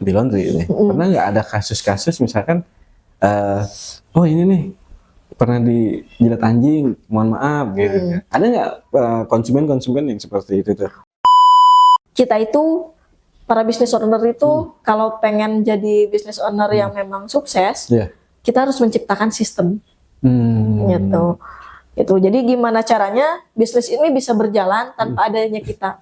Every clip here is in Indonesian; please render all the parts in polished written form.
di laundry ini. Pernah nggak ada kasus-kasus misalkan, oh ini nih pernah dijilat anjing, mohon maaf gitu. Ada nggak konsumen-konsumen yang seperti itu tuh? Kita itu para business owner itu kalau pengen jadi business owner yang memang sukses, kita harus menciptakan sistem. Gitu. Itu. Jadi gimana caranya bisnis ini bisa berjalan tanpa adanya kita?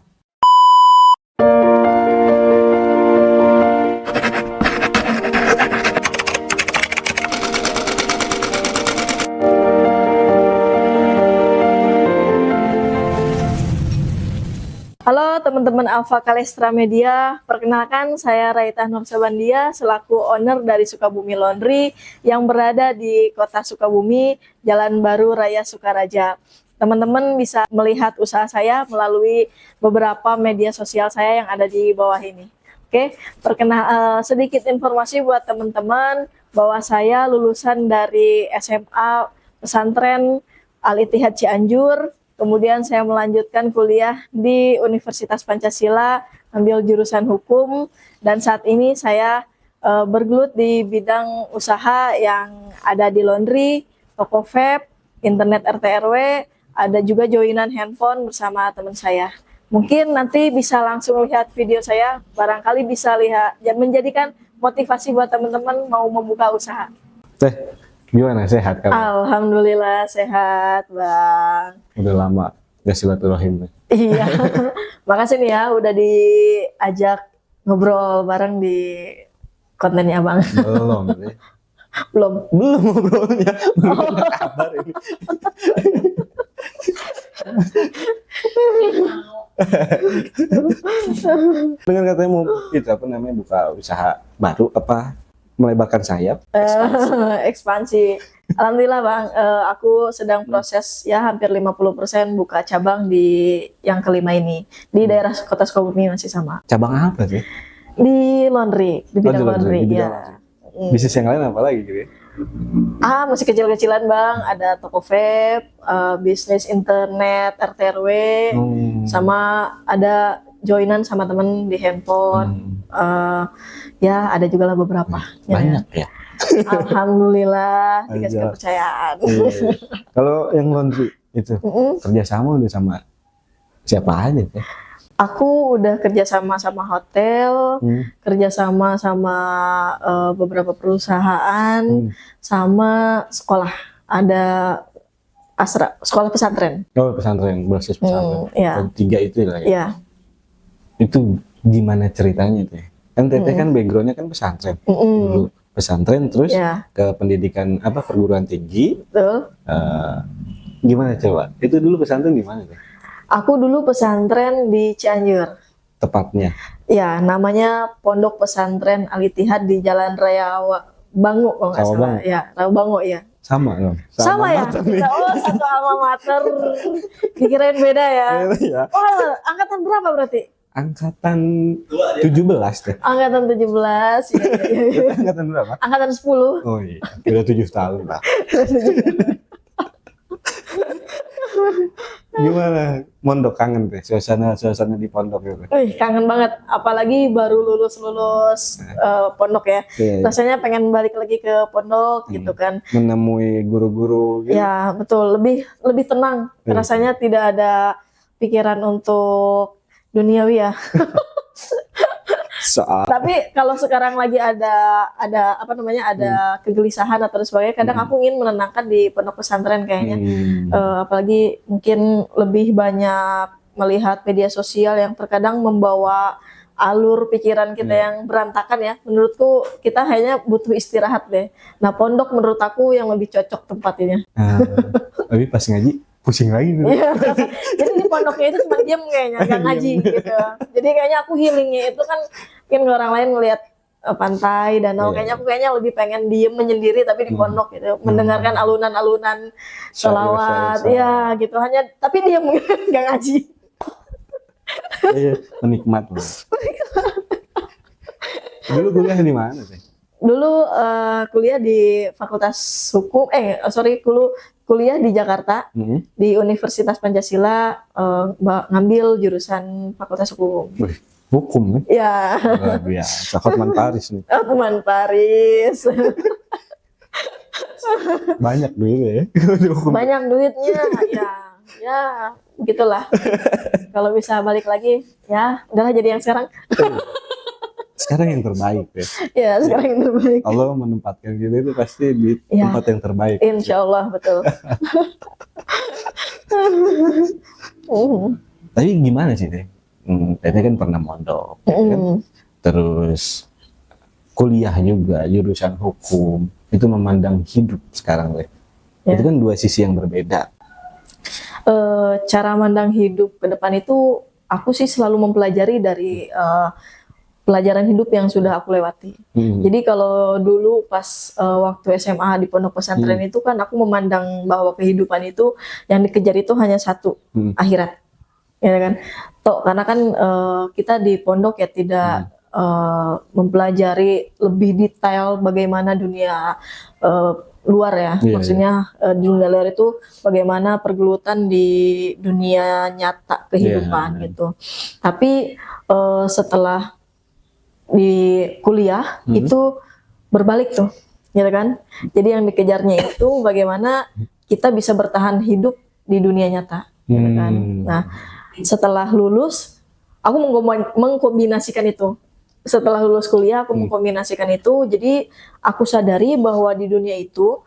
Halo teman-teman Alpha Kalestra Media, perkenalkan saya Raita Nursabandia selaku owner dari Sukabumi Laundry yang berada di kota Sukabumi, Jalan Baru Raya Sukaraja. Teman-teman bisa melihat usaha saya melalui beberapa media sosial saya yang ada di bawah ini. Oke, sedikit informasi buat teman-teman bahwa saya lulusan dari SMA Pesantren Al-Ittihad Cianjur. Kemudian saya melanjutkan kuliah di Universitas Pancasila, ambil jurusan hukum, dan saat ini saya bergelut di bidang usaha yang ada di laundry, toko vape, internet RT/RW, ada juga joinan handphone bersama teman saya. Mungkin nanti bisa langsung lihat video saya, barangkali bisa lihat dan menjadikan motivasi buat teman-teman mau membuka usaha. Gimana, sehat kamu? Alhamdulillah sehat, Bang. Udah lama gak silaturahim. Iya, makasih nih ya udah diajak ngobrol bareng di kontennya Bang. Belum nih. Belum ngobrolnya, belum ada kabar ini. Dengan katanya mau itu apa namanya buka usaha baru apa? Melebarkan sayap, ekspansi. Alhamdulillah Bang, aku sedang proses ya hampir 50% buka cabang di yang kelima ini di daerah kota Sukabumi masih sama. Cabang apa sih? Di laundry, di bidang laundry ya. Bisnis yang lain apa lagi gitu? Masih kecil-kecilan Bang, ada toko vape, bisnis internet RT/RW, sama ada joinan sama temen di handphone. Ya ada juga lah beberapa. Banyak ya. Alhamdulillah dikasih kepercayaan. Kalau yang laundry itu kerjasama udah sama siapa aja tuh? Aku udah kerjasama sama hotel, kerjasama sama beberapa perusahaan, sama sekolah. Ada sekolah pesantren. Oh pesantren, berbasis pesantren. Ya. Tiga itu lah ya. Ya. Itu gimana ceritanya tuh? Kan Teteh kan backgroundnya kan pesantren. Dulu pesantren terus ke pendidikan apa perguruan tinggi. Betul. Gimana coba? Itu dulu pesantren di mana tuh? Aku dulu pesantren di Cianjur. Tepatnya? Ya, namanya Pondok Pesantren Al-Ittihad di Jalan Raya Bangu kalau nggak salah. Ya, Rawabangu ya. Sama dong. Sama ya. Oh, satu alma mater. Dikirain beda ya. Oh, angkatan berapa berarti? Angkatan 17 deh. Angkatan 17. Ya. Angkatan berapa? Angkatan 10. Oh iya, udah 7 tahun lah. Gimana mondok, kangen deh suasana di pondok gitu? Kangen banget, apalagi baru lulus pondok ya. Rasanya pengen balik lagi ke pondok gitu kan. Menemui guru-guru gitu. Ya betul, lebih tenang. Rasanya tidak ada pikiran untuk duniawi ya. Tapi kalau sekarang lagi ada apa namanya ada kegelisahan atau sebagainya, kadang aku ingin menenangkan di pondok pesantren kayaknya. Apalagi mungkin lebih banyak melihat media sosial yang terkadang membawa alur pikiran kita yang berantakan ya. Menurutku kita hanya butuh istirahat deh. Nah pondok menurut aku yang lebih cocok tempatnya. Tapi pas ngaji pusing lagi gitu. Jadi di pondoknya itu cuma diem kayaknya, nggak ngaji gitu. Jadi kayaknya aku healingnya itu kan mungkin orang lain ngelihat pantai, danau, kayaknya aku lebih pengen diem menyendiri tapi di pondok gitu, mendengarkan alunan-alunan sholawat, ya gitu hanya tapi diem nggak ngaji. Menikmat. Dulu kuliah di mana sih? Dulu kuliah di Fakultas Hukum, kuliah di Jakarta, di Universitas Pancasila, ngambil jurusan Fakultas Hukum. Hukum nih. Ya, Luar biasa. Hotman Paris nih. Hotman Paris. Banyak duitnya ya. Hukum. Banyak duitnya, ya, begitulah. Kalau bisa balik lagi, ya, udahlah jadi yang sekarang. Sekarang yang terbaik ya. Ya, sekarang yang terbaik. Allah menempatkan kita itu pasti di Ya. tempat yang terbaik. Insya Allah, betul. Tapi gimana sih Teh? Teteh kan pernah mondok, ya kan? Terus kuliah juga jurusan hukum, itu memandang hidup sekarang Teh. Ya. Itu kan dua sisi yang berbeda. Cara mandang hidup ke depan itu, aku sih selalu mempelajari dari pelajaran hidup yang sudah aku lewati. Jadi kalau dulu pas waktu SMA di pondok pesantren itu kan aku memandang bahwa kehidupan itu yang dikejar itu hanya satu, akhirat, ya kan? Karena kan kita di pondok ya tidak mempelajari lebih detail bagaimana dunia luar ya, maksudnya di dunia luar itu bagaimana pergelutan di dunia nyata kehidupan gitu. Tapi setelah di kuliah itu berbalik tuh, gitu kan? Jadi yang dikejarnya itu bagaimana kita bisa bertahan hidup di dunia nyata, gitu kan? Nah, setelah lulus, aku mengkombinasikan itu. Setelah lulus kuliah, aku mengkombinasikan itu. Jadi aku sadari bahwa di dunia itu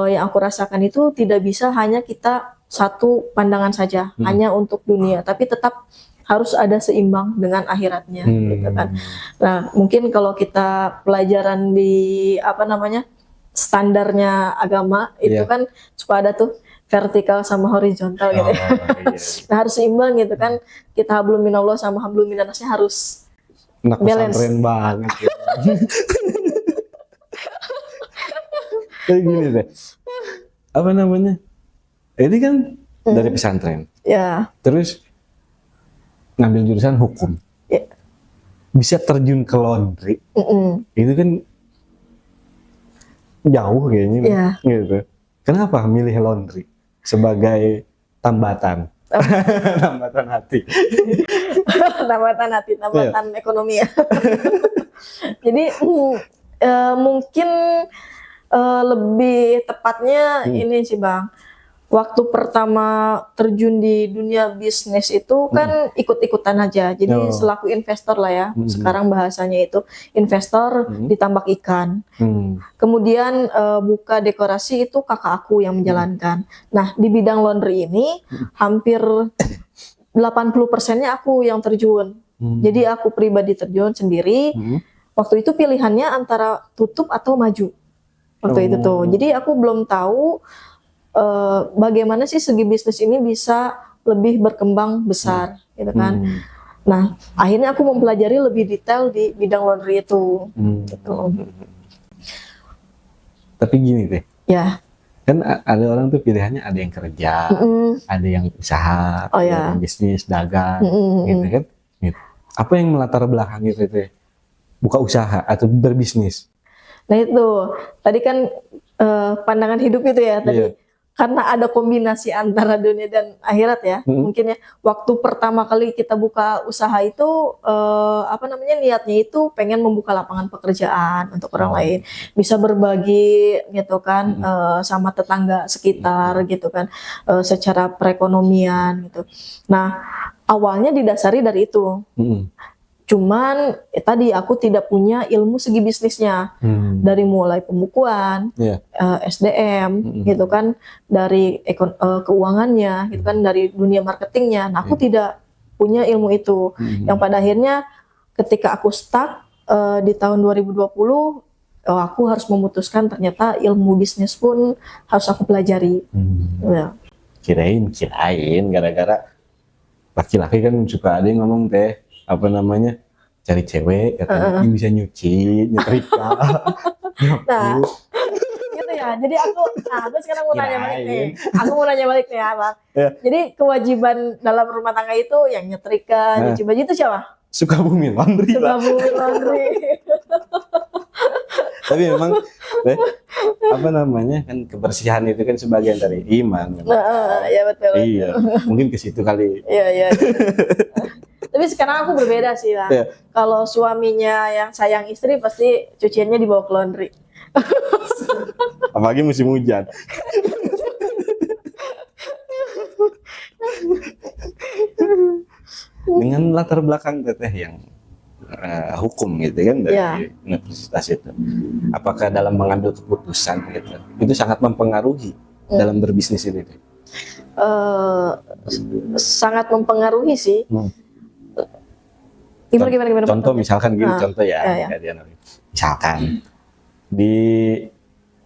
yang aku rasakan itu tidak bisa hanya kita satu pandangan saja, hanya untuk dunia, tapi tetap harus ada seimbang dengan akhiratnya, gitu kan. Nah, mungkin kalau kita pelajaran di standarnya agama itu kan suka ada tuh vertikal sama horizontal gitu. Nah, harus seimbang gitu kan. Kita hablum minallah sama hablum minannasnya harus Anak balance. pesantren banget ya. Kayak gini deh. Apa namanya? Ini kan dari pesantren. Ya. Terus ngambil jurusan hukum, bisa terjun ke laundry, itu kan jauh kayaknya, gitu. Kenapa milih laundry sebagai tambatan, tambatan hati, tambatan ekonomi ya. Jadi mungkin lebih tepatnya ini sih Bang. Waktu pertama terjun di dunia bisnis itu kan ikut-ikutan aja. Jadi selaku investor lah ya. Sekarang bahasanya itu investor ditambak ikan. Kemudian buka dekorasi itu kakak aku yang menjalankan. Nah, di bidang laundry ini hampir 80%-nya aku yang terjun. Jadi aku pribadi terjun sendiri. Waktu itu pilihannya antara tutup atau maju. Waktu itu tuh. Jadi aku belum tahu bagaimana sih segi bisnis ini bisa lebih berkembang besar, gitu kan. Nah, akhirnya aku mempelajari lebih detail di bidang laundry itu. Gitu. Tapi gini deh, ya. Kan ada orang tuh pilihannya ada yang kerja, ada yang usaha, ada yang bisnis, dagang, gitu kan. Gitu. Apa yang melatar belakangi itu teh? Buka usaha atau berbisnis? Nah itu, tadi kan pandangan hidup itu ya tadi. Karena ada kombinasi antara dunia dan akhirat ya, mungkin ya. Waktu pertama kali kita buka usaha itu, niatnya itu pengen membuka lapangan pekerjaan untuk orang lain, bisa berbagi gitu kan, sama tetangga sekitar gitu kan, secara perekonomian gitu. Nah, awalnya didasari dari itu. Cuman tadi aku tidak punya ilmu segi bisnisnya, dari mulai pembukuan, SDM gitu kan, dari keuangannya gitu kan, dari dunia marketingnya. Nah, aku tidak punya ilmu itu. Yang pada akhirnya ketika aku stuck di tahun 2020, aku harus memutuskan ternyata ilmu bisnis pun harus aku pelajari. Kirain gara-gara laki-laki kan suka ada yang ngomong teh, cari cewek katanya yang bisa nyuci, nyetrika. Nah, gitu ya. Jadi aku sekarang mau nanya balik nih. Aku mau nanya balik nih, Bang. Jadi kewajiban dalam rumah tangga itu yang nyetrika, nyuci baju itu siapa? Sukabumi Laundry. Sukabumi Laundry. Tapi memang kan kebersihan itu kan sebagian dari iman. Ya betul. Iya, mungkin ke situ kali. Iya. Tapi sekarang aku berbeda sih lah. Iya. Kalau suaminya yang sayang istri pasti cuciannya dibawa ke laundry. Apalagi musim hujan. Dengan latar belakang teteh yang hukum gitu kan dari Ya. universitas itu, apakah dalam mengambil keputusan gitu itu sangat mempengaruhi dalam berbisnis ini? Eh, sangat mempengaruhi sih. Gimana? Contoh misalkan gini, Nah, contoh ya, ya. Kak Diana. Misalkan di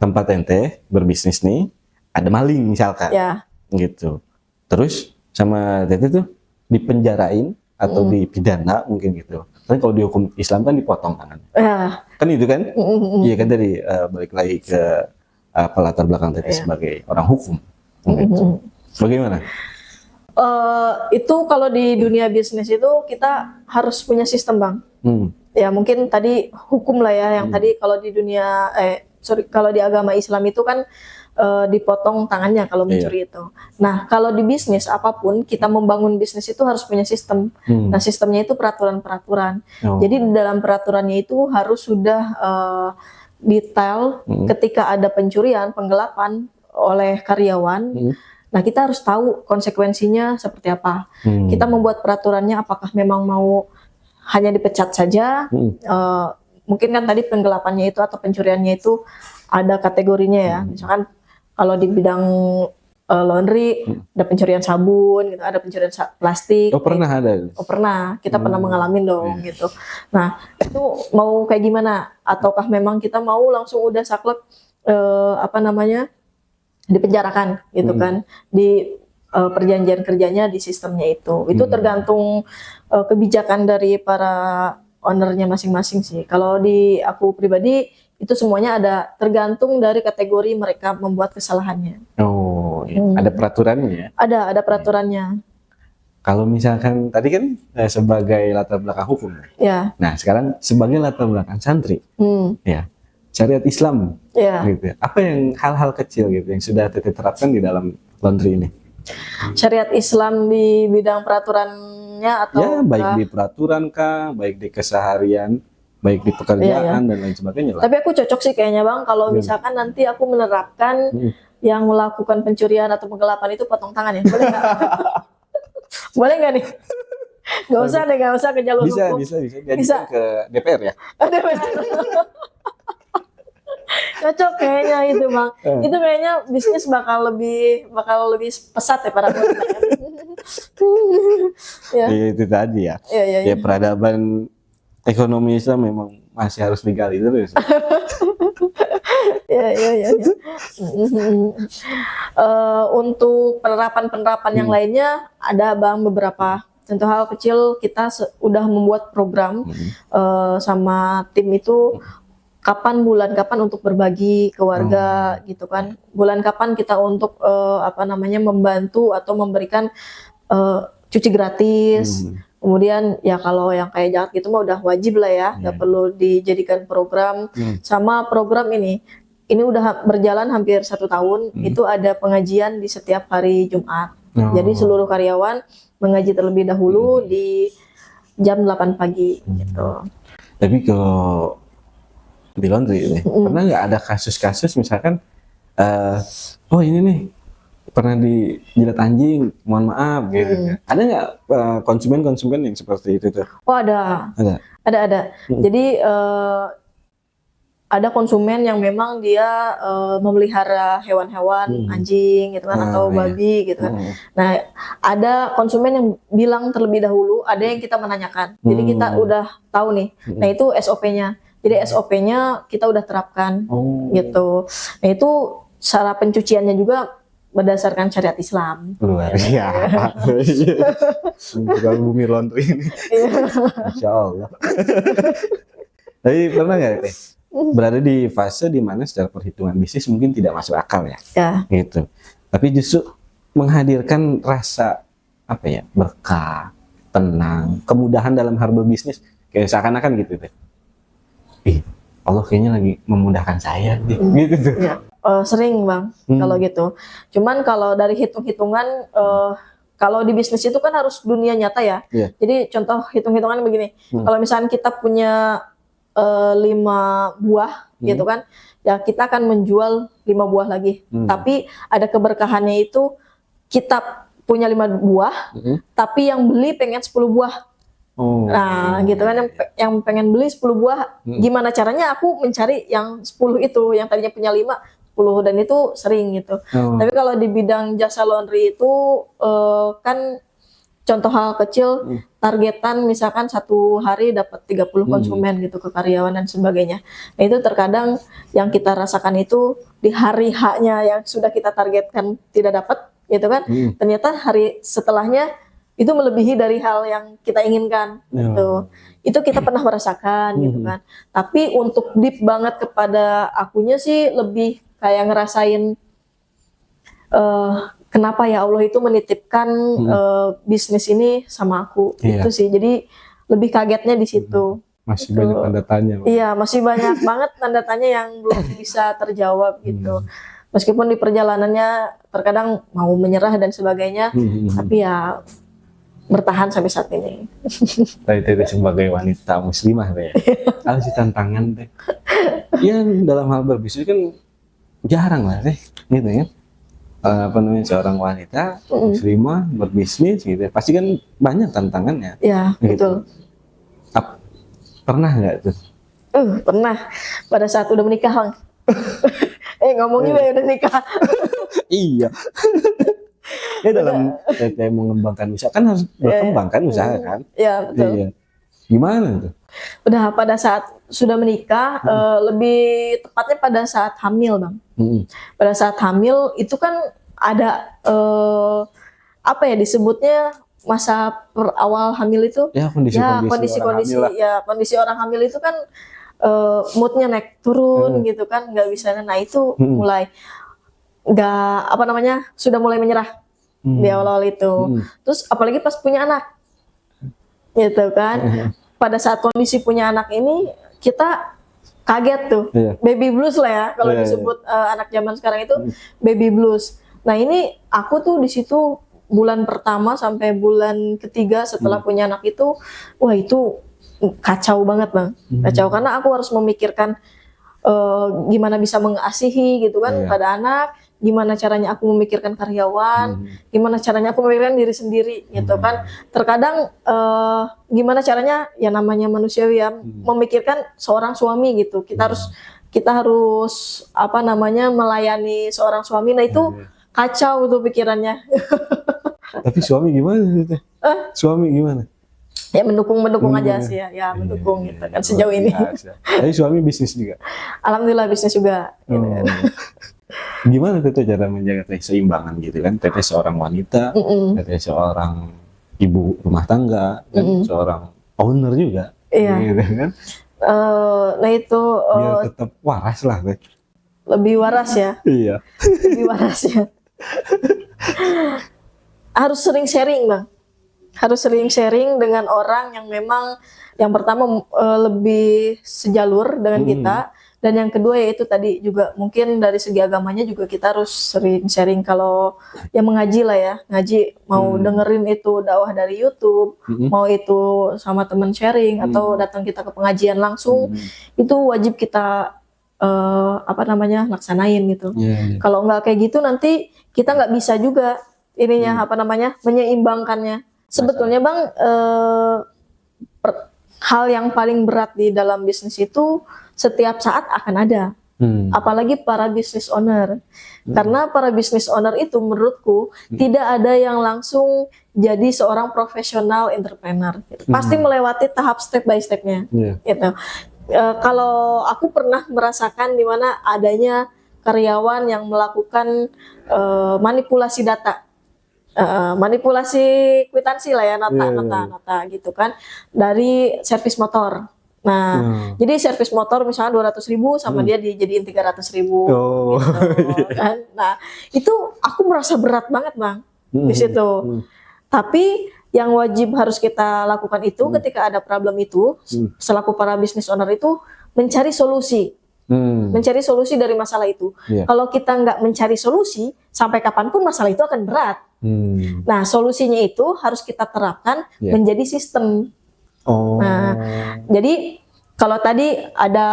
tempat ente berbisnis nih ada maling misalkan, Ya, gitu. Terus sama teteh tuh dipenjarain atau dipidana mungkin gitu. Tapi kalau di hukum Islam kan dipotong tangan. ya. Kan itu kan? Iya kan dari balik lagi ke latar belakang teteh sebagai orang hukum. Gitu. Bagaimana? Itu kalau di dunia bisnis itu kita harus punya sistem, Bang. Ya mungkin tadi hukum lah ya, yang tadi kalau di dunia kalau di agama Islam itu kan dipotong tangannya kalau mencuri itu. Nah, kalau di bisnis apapun kita membangun bisnis itu harus punya sistem. Nah, sistemnya itu peraturan-peraturan. Jadi di dalam peraturannya itu harus sudah detail ketika ada pencurian, penggelapan oleh karyawan. Nah, kita harus tahu konsekuensinya seperti apa. Kita membuat peraturannya apakah memang mau hanya dipecat saja. Mungkin kan tadi penggelapannya itu atau pencuriannya itu ada kategorinya ya. Misalkan kalau di bidang laundry ada pencurian sabun, gitu, ada pencurian plastik. Oh pernah ada? Oh pernah, kita pernah mengalami dong gitu. Nah itu mau kayak gimana? Ataukah memang kita mau langsung udah saklek dipenjarakan gitu kan di perjanjian kerjanya di sistemnya itu tergantung kebijakan dari para ownernya masing-masing sih. Kalau di aku pribadi itu semuanya ada tergantung dari kategori mereka membuat kesalahannya. Oh iya. Ada peraturannya ya? Ada peraturannya. Kalau misalkan tadi kan sebagai latar belakang hukum Ya. Nah sekarang sebagai latar belakang santri ya, syariat Islam gitu. Apa yang hal-hal kecil gitu yang sudah teteh terapkan di dalam laundry ini? Syariat Islam di bidang peraturannya atau ya baik di peraturan kah, baik di keseharian, baik di pekerjaan dan lain sebagainya lah. Tapi aku cocok sih kayaknya Bang kalau misalkan nanti aku menerapkan yang melakukan pencurian atau penggelapan itu potong tangan ya, boleh nggak? Boleh nggak nih? Nggak usah ke jalur hukum. Bisa ke DPR ya? Cocok kayaknya itu Bang. Itu kayaknya bisnis bakal lebih pesat ya para wanita. Ya itu tadi ya. Ya peradaban ekonomi Islam memang masih harus digali terus. Ya. Untuk penerapan yang lainnya ada Bang beberapa. Contoh hal kecil kita udah membuat program sama tim itu bulan kapan untuk berbagi ke warga gitu kan. Bulan kapan kita untuk membantu atau memberikan cuci gratis. Kemudian ya kalau yang kayak jahat gitu mah udah wajib lah ya, nggak perlu dijadikan program. Sama program ini udah berjalan hampir 1 tahun. Itu ada pengajian di setiap hari Jumat. Jadi seluruh karyawan mengaji terlebih dahulu di jam 8 pagi gitu. Tapi kalau di laundry ini pernah nggak ada kasus-kasus misalkan oh ini nih pernah dijilat anjing, mohon maaf gitu. Ada nggak konsumen yang seperti itu tuh? Oh ada. Jadi ada konsumen yang memang dia memelihara hewan-hewan anjing gitu kan atau babi gitu kan. Nah ada konsumen yang bilang terlebih dahulu, ada yang kita menanyakan. Jadi kita udah tahu nih. Nah itu SOP-nya. Jadi SOP-nya kita udah terapkan gitu. Nah itu cara pencuciannya juga berdasarkan syariat Islam. Luar biasa. Bukan bumi laundry ini. Masya Allah. Tapi pernah nggak berada di fase di mana secara perhitungan bisnis mungkin tidak masuk akal ya? Gitu. Tapi justru menghadirkan rasa berkah, tenang, kemudahan dalam hal berbisnis. Kayak seakan-akan gitu deh. Allah kayaknya lagi memudahkan saya gitu tuh. Sering Bang kalau gitu. Cuman kalau dari hitung-hitungan kalau di bisnis itu kan harus dunia nyata ya. Iya. Jadi contoh hitung-hitungan begini, kalau misalnya kita punya 5 buah gitu kan, ya kita akan menjual 5 buah lagi. Tapi ada keberkahannya itu kita punya 5 buah, tapi yang beli pengen 10 buah. Oh. Nah, gitu kan yang pengen beli 10 buah, gimana caranya aku mencari yang 10 itu, yang tadinya punya 5, 10 dan itu sering gitu. Tapi kalau di bidang jasa laundry itu kan contoh hal kecil, targetan misalkan 1 hari dapat 30 konsumen gitu ke karyawan dan sebagainya. Nah, itu terkadang yang kita rasakan itu di hari H-nya yang sudah kita targetkan tidak dapat gitu kan. Ternyata hari setelahnya itu melebihi dari hal yang kita inginkan gitu. Itu kita pernah merasakan gitu kan. Tapi untuk deep banget kepada akunya sih lebih kayak ngerasain kenapa ya Allah itu menitipkan bisnis ini sama aku. Itu sih. Jadi lebih kagetnya di situ. Masih gitu. banyak tanda tanya. Iya, masih banyak banget tanda tanya yang belum bisa terjawab gitu. Meskipun di perjalanannya terkadang mau menyerah dan sebagainya, tapi ya bertahan sampai saat ini. Tadi sebagai wanita muslimah deh. Apa sih tantangan deh? Ya dalam hal berbisnis kan jarang lah deh, gitu ya. Apa namanya, seorang wanita muslimah berbisnis gitu. Pasti kan banyak tantangannya. Ya, gitu. betul. Pernah nggak tuh? Pernah pada saat udah menikah, Bang. Ngomongnya udah nikah. Iya. Ya dalam teteh mengembangkan usaha kan harus berkembang kan usaha kan? Iya, betul. Iya. Gimana tuh? Udah pada saat sudah menikah, lebih tepatnya pada saat hamil, Bang. Pada saat hamil itu kan ada apa ya disebutnya masa awal hamil itu? Ya kondisi orang hamil itu kan moodnya naik turun gitu kan, nggak bisa. Nah itu mulai nggak apa namanya sudah mulai menyerah di awal-awal itu. Terus apalagi pas punya anak, gitu kan. Pada saat kondisi punya anak ini kita kaget tuh, baby blues lah ya kalau disebut anak zaman sekarang itu baby blues. Nah ini aku tuh di situ bulan pertama sampai bulan ketiga setelah punya anak itu, wah itu kacau banget, Bang. Kacau karena aku harus memikirkan gimana bisa mengasihi gitu kan pada anak, gimana caranya aku memikirkan karyawan, gimana caranya aku memikirkan diri sendiri gitu kan. Terkadang gimana caranya ya namanya manusiawi ya, memikirkan seorang suami gitu. Kita harus apa namanya melayani seorang suami. Nah itu kacau tuh pikirannya. Tapi suami gimana gitu? Suami gimana? Ya mendukung aja sih ya mendukung gitu kan sejauh ini. Tapi suami bisnis juga. Alhamdulillah bisnis juga. Gitu kan. Gimana tuh cara menjaga keseimbangan gitu kan? Teteh seorang wanita, teteh seorang ibu rumah tangga, dan seorang owner juga. Iya. Gitu kan? Nah itu biar tetap waras lah, Teh. Lebih waras ya. Iya. Lebih waras ya. Harus sering sharing, Bang. Harus sering sharing dengan orang yang memang yang pertama lebih sejalur dengan kita, dan yang kedua yaitu tadi juga mungkin dari segi agamanya juga kita harus sering sharing. Kalau yang mengaji lah ya, ngaji mau dengerin itu dakwah dari YouTube, mau itu sama teman sharing atau datang kita ke pengajian langsung, itu wajib kita apa namanya laksanain gitu. Kalau nggak kayak gitu nanti kita nggak bisa juga ininya apa namanya menyeimbangkannya. Sebetulnya, Bang, hal yang paling berat di dalam bisnis itu setiap saat akan ada. Apalagi para business owner. Karena para business owner itu menurutku tidak ada yang langsung jadi seorang profesional entrepreneur. Pasti melewati tahap step by stepnya. Gitu. Kalau aku pernah merasakan di mana adanya karyawan yang melakukan manipulasi data. Manipulasi kwitansi lah ya, nota gitu kan, dari servis motor. Nah, jadi servis motor misalnya 200.000 sama dia dijadiin 300.000 gitu kan. Nah, itu aku merasa berat banget, Bang, di situ. Tapi yang wajib harus kita lakukan itu ketika ada problem itu, selaku para business owner itu mencari solusi. Mencari solusi dari masalah itu. Kalau kita nggak mencari solusi, sampai kapanpun masalah itu akan berat. Nah, solusinya itu harus kita terapkan Yeah. menjadi sistem. Oh. Nah, jadi kalau tadi ada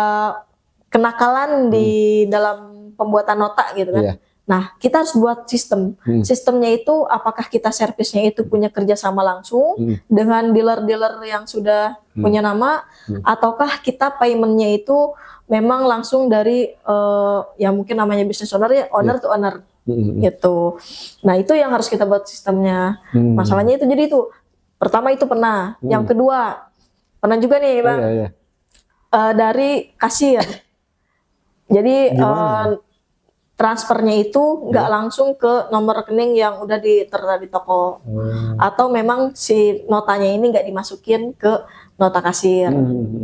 kenakalan di dalam pembuatan nota gitu kan. Iya. Nah, kita harus buat sistem. Sistemnya itu apakah kita servisnya itu punya kerjasama langsung dengan dealer-dealer yang sudah punya nama, ataukah kita paymentnya itu memang langsung dari yang mungkin namanya business owner ya, owner to owner gitu. Nah, itu yang harus kita buat sistemnya. Masalahnya itu jadi itu pertama itu pernah, yang kedua pernah juga nih Bang, Iya, iya. dari kasir. Jadi transfernya itu nggak langsung ke nomor rekening yang udah tertera di toko, atau memang si notanya ini nggak dimasukin ke nota kasir.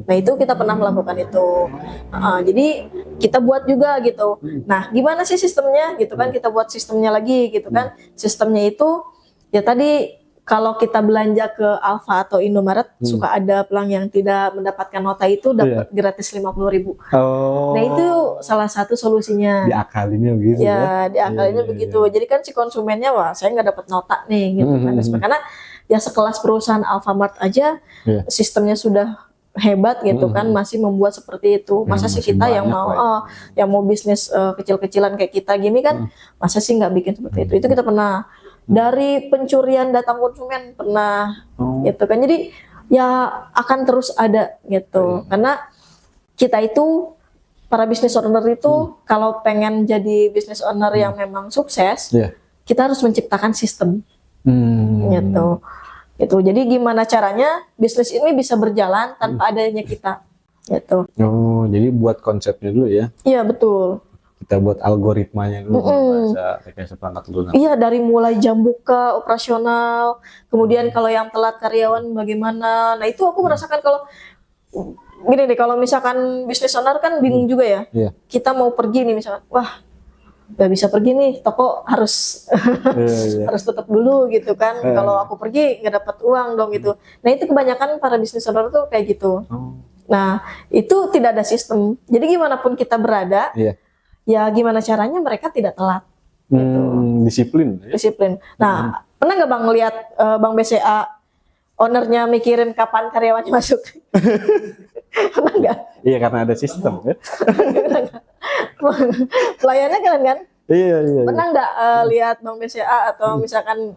Nah, itu kita pernah melakukan itu. Jadi kita buat juga gitu. Nah, gimana sih sistemnya gitu kan? Kita buat sistemnya lagi gitu kan. Sistemnya itu ya tadi kalau kita belanja ke Alfa atau Indomaret suka ada pelanggan yang tidak mendapatkan nota itu dapat gratis 50.000. Oh. Nah, itu salah satu solusinya. Diakalinnya begitu Ya, diakalinnya begitu. Jadi kan si konsumennya, wah saya nggak dapat nota nih gitu kan. Karena ya sekelas perusahaan Alfamart aja sistemnya sudah hebat gitu kan, masih membuat seperti itu. Masa sih kita yang mau bisnis kecil-kecilan kayak kita gini kan, masa sih nggak bikin seperti itu. Itu kita pernah. Dari pencurian data konsumen pernah gitu kan. Jadi ya akan terus ada gitu. Karena kita itu para business owner itu kalau pengen jadi business owner yang memang sukses, kita harus menciptakan sistem gitu. Gitu. Jadi gimana caranya bisnis ini bisa berjalan tanpa adanya kita gitu. Oh, jadi buat konsepnya dulu ya. Iya, betul. Kita buat algoritmanya dulu, bahasa rekayasa perangkat lunak. Iya, dari mulai jam buka, operasional, kemudian kalau yang telat karyawan bagaimana. Nah, itu aku merasakan kalau gini deh, kalau misalkan bisnis owner kan bingung juga ya. Kita mau pergi nih misalkan, wah nggak bisa pergi nih, toko harus harus tutup dulu gitu kan. Kalau aku pergi nggak dapat uang dong gitu. Nah, itu kebanyakan para bisnis owner tuh kayak gitu. Nah, itu tidak ada sistem. Jadi gimana pun kita berada, ya gimana caranya mereka tidak telat gitu. Disiplin. Nah, pernah nggak Bang lihat Bang BCA ownernya mikirin kapan karyawannya masuk? Pernah nggak? Iya, karena ada sistem ya. Pelayannya keren kan? Iya. Pernah nggak lihat Bang BCA atau misalkan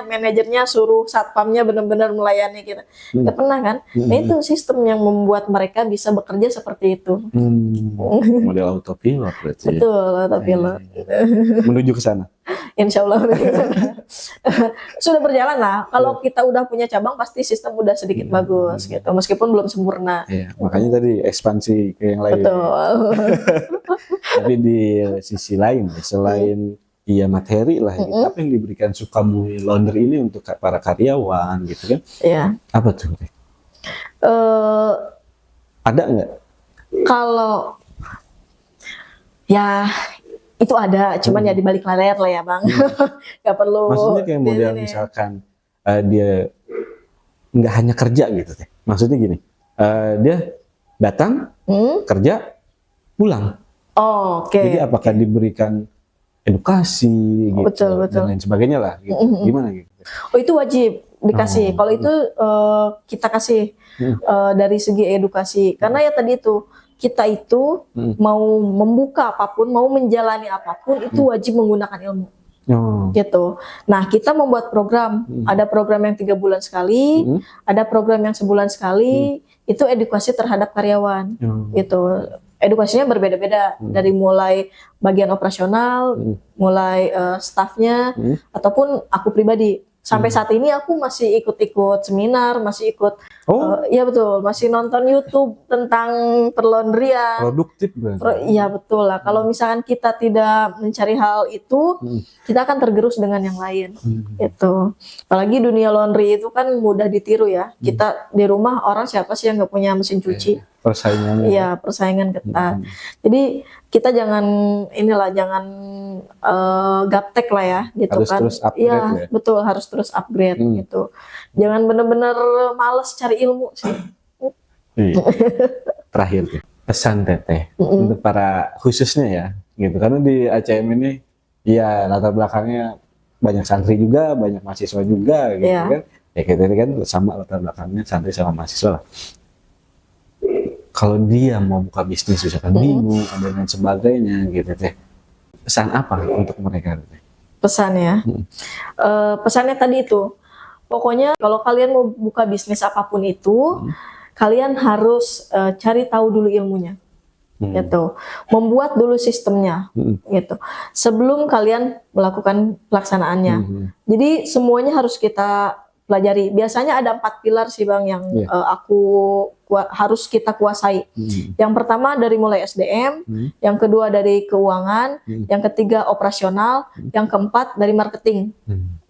manajernya suruh satpamnya benar-benar melayani kita? Nggak pernah kan? Nah, itu sistem yang membuat mereka bisa bekerja seperti itu. Model autopilot berarti. Betul, autopilot. Menuju ke sana. Insya Allah sudah berjalan lah. Kalau kita udah punya cabang pasti sistem udah sedikit bagus gitu, meskipun belum sempurna. Iya, makanya tadi ekspansi ke yang lain. Betul. Tapi di sisi lain, selain materi lah, apa yang diberikan Sukabumi Laundry ini untuk para karyawan gitu kan? Iya. Apa tuh? Ada nggak? Kalau ya itu ada, cuman ya di balik layar lah ya Bang. Nggak perlu. Maksudnya kayak model misalkan dia nggak hanya kerja gitu teh. Maksudnya gini, dia datang, kerja, pulang. Oh, oke. Jadi apakah diberikan edukasi gitu, betul. dan lain sebagainya lah gitu. Gimana gitu? Oh, itu wajib dikasih. Kalau itu kita kasih dari segi edukasi. Karena ya tadi itu kita itu mau membuka apapun, mau menjalani apapun itu wajib menggunakan ilmu. Gitu. Nah, kita membuat program. Ada program yang 3 bulan sekali, ada program yang sebulan sekali. Itu edukasi terhadap karyawan. Gitu. Edukasinya berbeda-beda dari mulai bagian operasional, mulai staffnya, ataupun aku pribadi. Sampai saat ini aku masih ikut-ikut seminar, masih ikut, ya betul, masih nonton YouTube tentang perlaundryan. Produktif berarti. Iya betul lah. Kalau misalkan kita tidak mencari hal itu, kita akan tergerus dengan yang lain. Gitu. Apalagi dunia laundry itu kan mudah ditiru ya. Kita di rumah orang siapa sih yang nggak punya mesin cuci? Persaingannya. Iya, persaingan ketat. Jadi kita jangan gaptek lah ya, gitu harus kan. Terus upgrade ya, betul, harus terus upgrade gitu. Jangan bener-bener males cari ilmu sih. Terakhir pesan Teteh untuk para khususnya ya, gitu. Karena di ACM ini, ya latar belakangnya banyak santri juga, banyak mahasiswa juga gitu Iya. kan. Ya kita ini kan sama latar belakangnya santri sama mahasiswa lah. Kalau dia mau buka bisnis misalkan bingung dan lain sebagainya gitu teh. Pesan apa untuk mereka? Pesannya. Pesannya tadi itu. Pokoknya kalau kalian mau buka bisnis apapun itu, kalian harus cari tahu dulu ilmunya. Gitu. Membuat dulu sistemnya gitu. Sebelum kalian melakukan pelaksanaannya. Jadi semuanya harus kita pelajari. Biasanya ada 4 pilar sih Bang yang harus kita kuasai. Yang pertama dari mulai SDM, yang kedua dari keuangan, yang ketiga operasional, yang keempat dari marketing.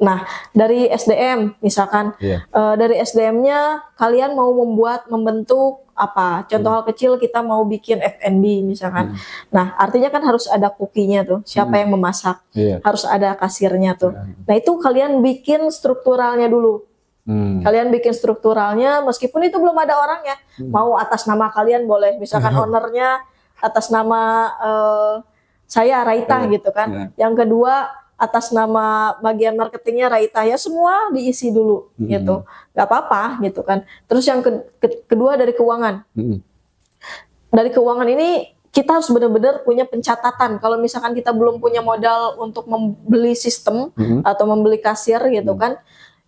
Nah, dari SDM misalkan dari SDM-nya kalian mau membentuk apa? Contoh hal kecil kita mau bikin F&B misalkan. Nah, artinya kan harus ada kokinya tuh. Siapa yang memasak? Harus ada kasirnya tuh. Nah, itu kalian bikin strukturalnya dulu. Kalian bikin strukturalnya meskipun itu belum ada orangnya. Mau atas nama kalian boleh. Misalkan ownernya atas nama saya Raita gitu kan. Yang kedua atas nama bagian marketingnya Raita, ya semua diisi dulu gitu, nggak apa-apa gitu kan. Terus yang kedua dari keuangan. Dari keuangan ini kita harus benar-benar punya pencatatan. Kalau misalkan kita belum punya modal untuk membeli sistem atau membeli kasir gitu kan,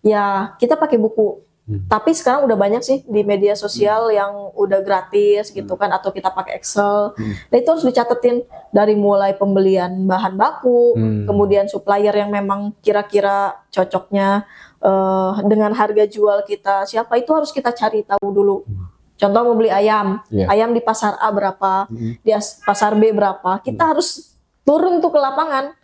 ya kita pakai buku. Tapi sekarang udah banyak sih di media sosial yang udah gratis gitu kan, atau kita pakai Excel. Nah itu harus dicatetin dari mulai pembelian bahan baku, kemudian supplier yang memang kira-kira cocoknya dengan harga jual kita siapa, itu harus kita cari tahu dulu. Contoh mau beli ayam, ayam di pasar A berapa, di pasar B berapa, kita harus turun tuh ke lapangan.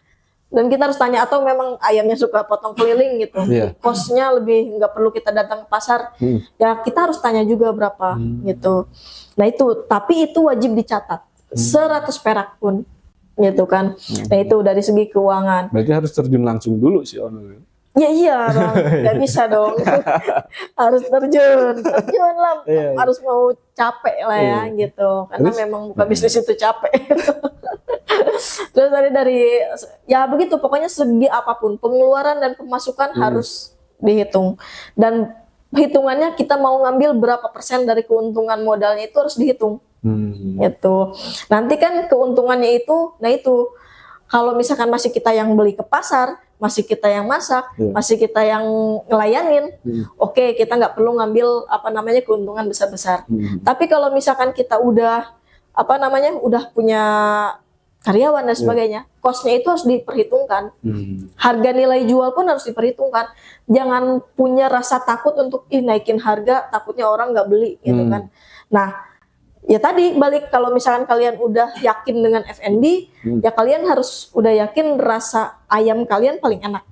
Dan kita harus tanya, atau memang ayamnya suka potong keliling gitu, kosnya lebih, nggak perlu kita datang ke pasar, ya kita harus tanya juga berapa gitu. Nah itu, tapi itu wajib dicatat 100 perak pun gitu kan. Nah itu dari segi keuangan. Berarti harus terjun langsung dulu sih owner. Ya iya Bang, nggak bisa dong. Harus terjun lah, harus mau capek lah ya gitu, karena memang buka bisnis itu capek. Terus dari ya begitu, pokoknya segi apapun pengeluaran dan pemasukan harus dihitung, dan hitungannya kita mau ngambil berapa persen dari keuntungan modalnya itu harus dihitung gitu. Nanti kan keuntungannya itu, nah itu kalau misalkan masih kita yang beli ke pasar, masih kita yang masak, masih kita yang ngelayanin, oke, kita nggak perlu ngambil apa namanya keuntungan besar-besar. Tapi kalau misalkan kita udah apa namanya udah punya karyawan dan sebagainya, cost-nya itu harus diperhitungkan. Harga nilai jual pun harus diperhitungkan. Jangan punya rasa takut untuk naikin harga, takutnya orang nggak beli gitu kan. Nah, ya tadi balik, kalau misalkan kalian udah yakin dengan F&B, ya kalian harus udah yakin rasa ayam kalian paling enak.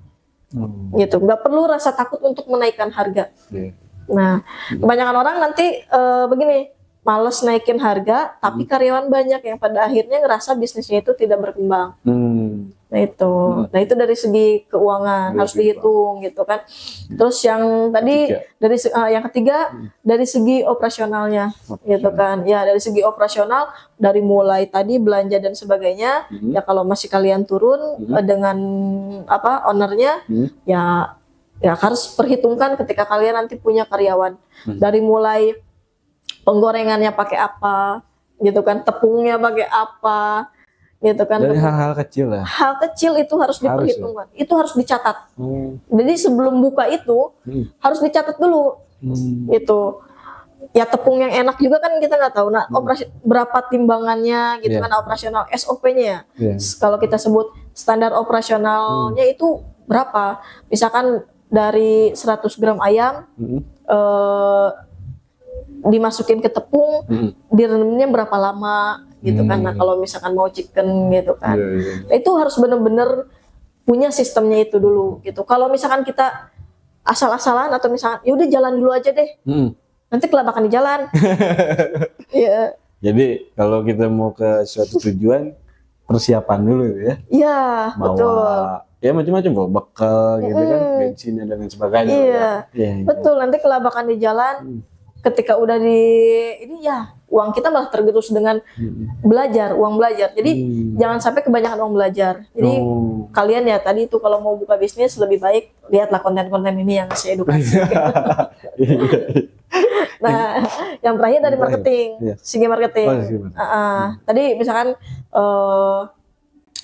Gitu. Nggak perlu rasa takut untuk menaikkan harga. Nah, kebanyakan orang nanti begini, males naikin harga, tapi karyawan banyak yang pada akhirnya ngerasa bisnisnya itu tidak berkembang. Nah itu dari segi keuangan harus dihitung gitu kan. Terus yang tadi dari yang ketiga dari segi operasionalnya gitu kan. Ya dari segi operasional, dari mulai tadi belanja dan sebagainya, ya kalau masih kalian turun dengan apa ownernya, ya harus perhitungkan ketika kalian nanti punya karyawan. Dari mulai penggorengannya pakai apa, gitu kan, tepungnya pakai apa, gitu kan. Dari hal-hal kecil lah. Hal kecil itu harus diperhitungkan, itu harus dicatat. Jadi sebelum buka itu harus dicatat dulu, gitu. Ya tepung yang enak juga kan kita nggak tahu. Nah berapa timbangannya, gitu kan, operasional SOP-nya. Kalau kita sebut standar operasionalnya itu berapa? Misalkan dari 100 gram ayam. Dimasukin ke tepung, direndamnya berapa lama gitu kan. Nah kalau misalkan mau chicken gitu kan, nah, itu harus bener-bener punya sistemnya itu dulu gitu. Kalau misalkan kita asal-asalan atau misalkan yaudah jalan dulu aja deh, nanti kelabakan di jalan. Jadi kalau kita mau ke suatu tujuan, persiapan dulu ya. Iya, betul. Ya macam-macam kok, bekal gitu kan, bensin dan lain sebagainya. Betul, nanti kelabakan di jalan. Ketika udah di ini ya uang kita malah tergerus dengan uang belajar. Jadi jangan sampai kebanyakan uang belajar. Jadi kalian ya tadi itu kalau mau buka bisnis lebih baik lihatlah konten-konten ini yang ngasih edukasi. Nah, yang terakhir dari marketing, segi marketing. Tadi misalkan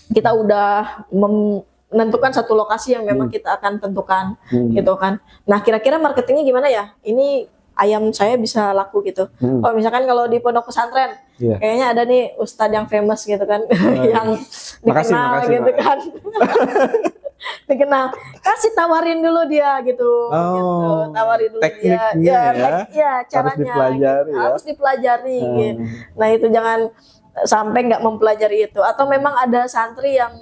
kita udah menentukan satu lokasi yang memang kita akan tentukan, gitu kan. Nah, kira-kira marketingnya gimana ya? Ini ayam saya bisa laku gitu. Oh, misalkan kalau di pondok pesantren, kayaknya ada nih ustadz yang famous gitu kan, yang dikenal gitu kan. Dikenal, kasih tawarin dulu dia gitu, tawarin dulu tekniknya caranya harus dipelajari, gitu. Nah itu jangan sampai nggak mempelajari itu, atau memang ada santri yang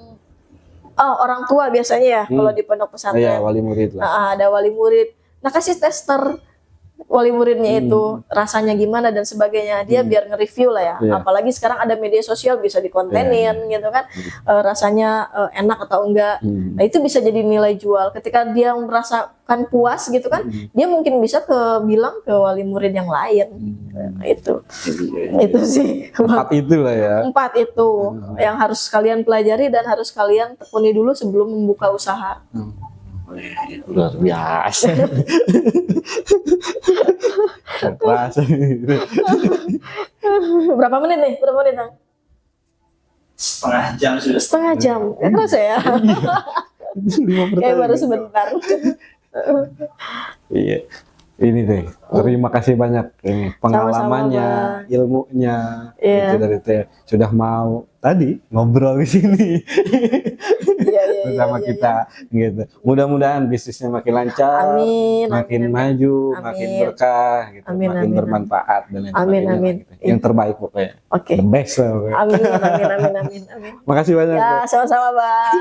orang tua biasanya ya kalau di pondok pesantren, wali murid lah. Ada wali murid, nah kasih tester wali muridnya itu rasanya gimana dan sebagainya, dia biar nge-review lah ya. Apalagi sekarang ada media sosial bisa dikontenin gitu kan, rasanya enak atau enggak. Nah itu bisa jadi nilai jual. Ketika dia merasakan puas gitu kan, dia mungkin bisa bilang ke wali murid yang lain. Itu sih 4 itu lah ya. 4 itu yang harus kalian pelajari dan harus kalian tekuni dulu sebelum membuka usaha. Luar biasa. Keras. Berapa menit nih? Bang? Setengah jam sudah. Setengah jam. Ya kerasa ya. Kayak baru sebentar. Iya. Ini deh, terima kasih banyak ini pengalamannya, ilmunya, itu dari Teh sudah mau tadi ngobrol di sini bersama kita, gitu. Mudah-mudahan bisnisnya makin lancar, makin maju, makin berkah, gitu, makin bermanfaat dan lain sebagainya. Gitu. Yang terbaik pokoknya, the best lah. Amin. Makasih banyak. Ya, sama-sama Bang.